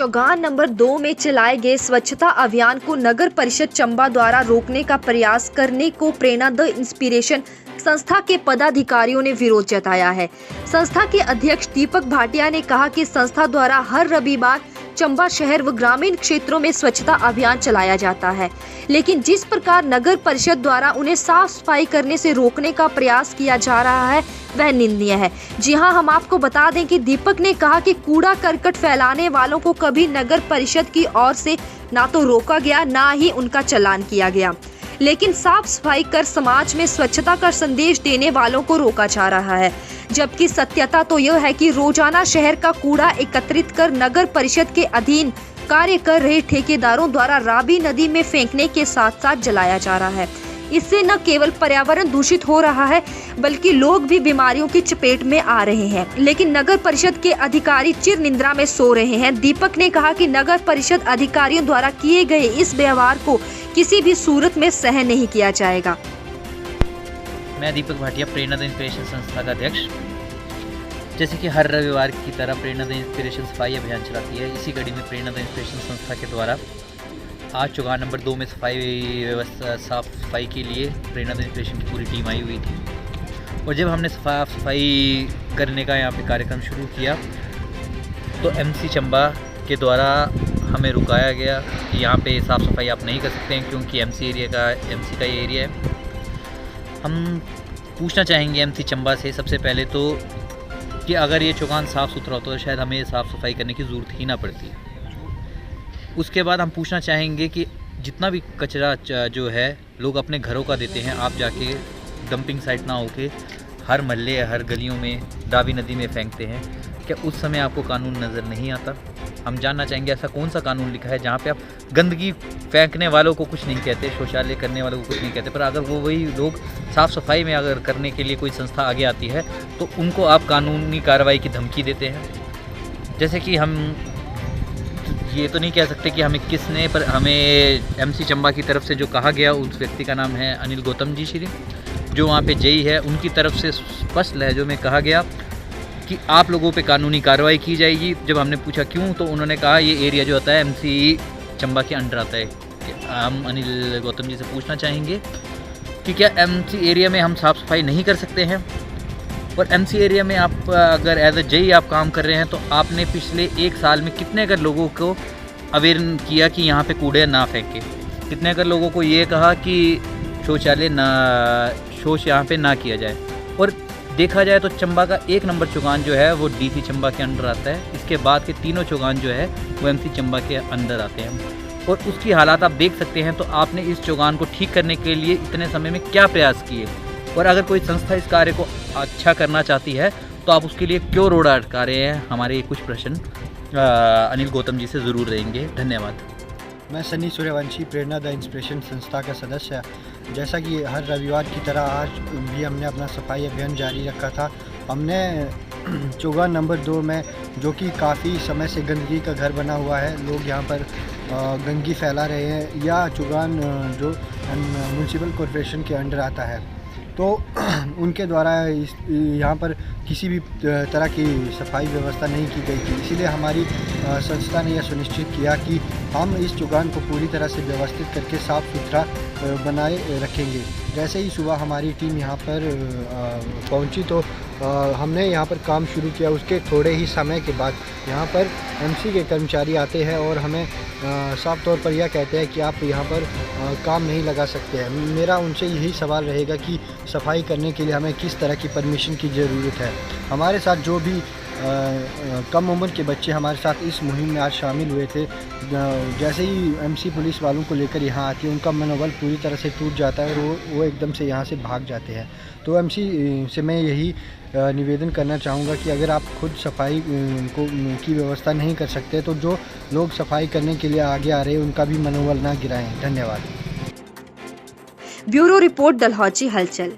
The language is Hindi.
चौगान नंबर 2 में चलाए गए स्वच्छता अभियान को नगर परिषद चंबा द्वारा रोकने का प्रयास करने को प्रेरणा द इंस्पिरेशन संस्था के पदाधिकारियों ने विरोध जताया है। संस्था के अध्यक्ष दीपक भाटिया ने कहा कि संस्था द्वारा हर रविवार चंबा शहर व ग्रामीण क्षेत्रों में स्वच्छता अभियान चलाया जाता है, लेकिन जिस प्रकार नगर परिषद द्वारा उन्हें साफ सफाई करने से रोकने का प्रयास किया जा रहा है वह निंदनीय है। जी हां, हम आपको बता दें कि दीपक ने कहा कि कूड़ा करकट फैलाने वालों को कभी नगर परिषद की ओर से ना तो रोका गया ना ही उनका चालान किया गया, लेकिन साफ सफाई कर समाज में स्वच्छता का संदेश देने वालों को रोका जा रहा है। जबकि सत्यता तो यह है कि रोजाना शहर का कूड़ा एकत्रित कर नगर परिषद के अधीन कार्य कर रहे ठेकेदारों द्वारा रावी नदी में फेंकने के साथ साथ जलाया जा रहा है। इससे न केवल पर्यावरण दूषित हो रहा है बल्कि लोग भी बीमारियों की चपेट में आ रहे हैं, लेकिन नगर परिषद के अधिकारी चिर निंद्रा में सो रहे हैं। दीपक ने कहा कि नगर परिषद अधिकारियों द्वारा किए गए इस व्यवहार को किसी भी सूरत में सहन नहीं किया जाएगा। मैं दीपक भाटिया, प्रेरणा द इंस्पिरेशन संस्था का अध्यक्ष। जैसे कि हर रविवार की तरह प्रेरणा द इंस्पिरेशन सफाई अभियान चलाती है, इसी कड़ी में प्रेरणा द इंस्पिरेशन संस्था के द्वारा आज चौगान नंबर 2 में सफाई व्यवस्था साफ सफाई के लिए प्रेरणा द इंस्पिरेशन की पूरी टीम आई हुई थी। और जब हमने साफ सफाई करने का यहाँ पे कार्यक्रम शुरू किया तो एमसी चंबा के द्वारा हमें रुकाया गया कि यहाँ पे साफ़ सफाई आप नहीं कर सकते हैं क्योंकि एमसी का ये एरिया है। हम पूछना चाहेंगे एमसी चंबा से सबसे पहले तो कि अगर ये चौगान साफ़ सुथरा होता तो शायद हमें साफ़ सफाई करने की ज़रूरत ही ना पड़ती। उसके बाद हम पूछना चाहेंगे कि जितना भी कचरा जो है लोग अपने घरों का देते हैं, आप जाके डंपिंग साइट ना होके हर महल्ले हर गलियों में रावी नदी में फेंकते हैं, क्या उस समय आपको कानून नज़र नहीं आता? हम जानना चाहेंगे ऐसा कौन सा कानून लिखा है जहाँ पे आप गंदगी फेंकने वालों को कुछ नहीं कहते, शौचालय करने वालों को कुछ नहीं कहते, पर अगर वो वही लोग साफ़ सफाई में अगर करने के लिए कोई संस्था आगे आती है तो उनको आप कानूनी कार्रवाई की धमकी देते हैं। जैसे कि हम ये तो नहीं कह सकते कि हमें किसने, पर हमें एमसी चंबा की तरफ से जो कहा गया उस व्यक्ति का नाम है अनिल गौतम जी श्री, जो वहाँ पे जेई है, उनकी तरफ से स्पष्ट लहजों में कहा गया कि आप लोगों पे कानूनी कार्रवाई की जाएगी। जब हमने पूछा क्यों तो उन्होंने कहा ये एरिया जो आता है एमसी चंबा के अंडर आता है। हम अनिल गौतम जी से पूछना चाहेंगे कि क्या एमसी एरिया में हम साफ़ सफाई नहीं कर सकते हैं? और एमसी एरिया में आप अगर एज अ जेई आप काम कर रहे हैं तो आपने पिछले 1 साल में कितने अगर लोगों को अवेयर किया कि यहाँ पे कूड़े ना फेंके? कितने अगर लोगों को ये कहा कि शौचालय ना शौच यहाँ पे ना किया जाए? और देखा जाए तो चंबा का 1 नंबर चौगान जो है वो डीसी चंबा के अंडर आता है। इसके बाद के तीनों चौगान जो है वो एमसी चंबा के अंदर आते हैं और उसकी हालात आप देख सकते हैं। तो आपने इस चौगान को ठीक करने के लिए इतने समय में क्या प्रयास किए? और अगर कोई संस्था इस कार्य को अच्छा करना चाहती है तो आप उसके लिए क्यों रोड़ा अटका रहे हैं? हमारे कुछ प्रश्न अनिल गौतम जी से ज़रूर रहेंगे। धन्यवाद। मैं सनी सूर्यवंशी, प्रेरणा द इंस्पिरेशन संस्था का सदस्य। जैसा कि हर रविवार की तरह आज भी हमने अपना सफाई अभियान जारी रखा था। हमने चौगान नंबर 2 में, जो कि काफ़ी समय से गंदगी का घर बना हुआ है, लोग यहाँ पर गंदगी फैला रहे हैं, या चौगान जो म्यूनसिपल कॉरपोरेशन के अंडर आता है, तो उनके द्वारा यहाँ पर किसी भी तरह की सफाई व्यवस्था नहीं की गई थी। इसीलिए हमारी संस्था ने यह सुनिश्चित किया कि हम इस चौगान को पूरी तरह से व्यवस्थित करके साफ़ सुथरा बनाए रखेंगे। जैसे ही सुबह हमारी टीम यहाँ पर पहुँची तो हमने यहाँ पर काम शुरू किया। उसके थोड़े ही समय के बाद यहाँ पर एमसी के कर्मचारी आते हैं और हमें साफ तौर पर यह कहते हैं कि आप यहाँ पर काम नहीं लगा सकते हैं। मेरा उनसे यही सवाल रहेगा कि सफाई करने के लिए हमें किस तरह की परमिशन की ज़रूरत है। हमारे साथ जो भी कम उम्र के बच्चे हमारे साथ इस मुहिम में आज शामिल हुए थे, जैसे ही एमसी पुलिस वालों को लेकर यहाँ आती है उनका मनोबल पूरी तरह से टूट जाता है और वो एकदम से यहाँ से भाग जाते हैं। तो एमसी से मैं यही निवेदन करना चाहूँगा कि अगर आप खुद सफाई की व्यवस्था नहीं कर सकते तो जो लोग सफाई करने के लिए आगे आ रहे हैं उनका भी मनोबल ना गिराएं। धन्यवाद। ब्यूरो रिपोर्ट, डलहौजी हलचल।